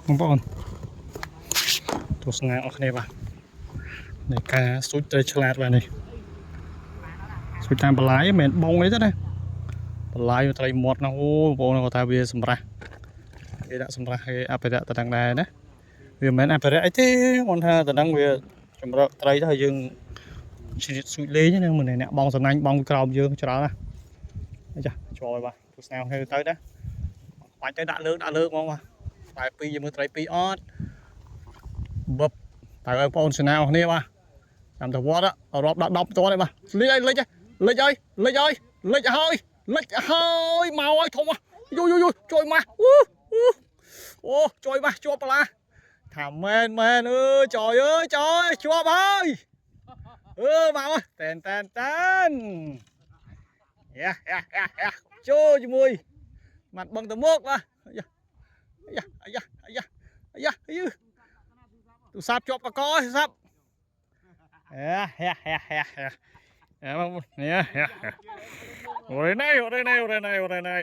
បងប្អូនទស្សនាអស់គ្នាបាទនៃការស៊ូចត្រីឆ្លាតបាទនេះស៊ូចតាមបន្លាយមិនមែនបងអីទេណាបន្លាយត្រីមាត់នោះអូបងប្អូនគាត់ថាវាសម្រាប់គេដាក់សម្រាប់ឲ្យអភិរក្សតំណដែរណាវាមិនមែនអភិរក្សអីទេគាត់ថាតំណវាចម្រកត្រីទៅហើយយើងជ្រៀតស៊ូចលេងហ្នឹងមិនអ្នកបងសំណាញ់បងក្រោមយើងច្រើនណាចាចូលហើយបាទទស្សនាទៅទៅណាបាច់ទៅដាក់លើហ្មងបាទតែពីរមើលត្រីពីរអត់បឹបតើឲ្យបងប្អូនស្នាអស់គ្នាបាទតាមទៅវត្តរាប់ដល់10តនេះបាទលិចហើយលិចហើយលិចហើយលិចហើយលិចហើយមកហើយធំយូជួយមកអូជួយមកជាប់បលាថាមែនអើយចយអើយចយជាប់ហើយមកតែនយ៉ាចូលជាមួយមាត់បឹងទៅមុខបាទអាយ៉ាទូសាប់ជាប់កកសាប់អូរ៉េណៃ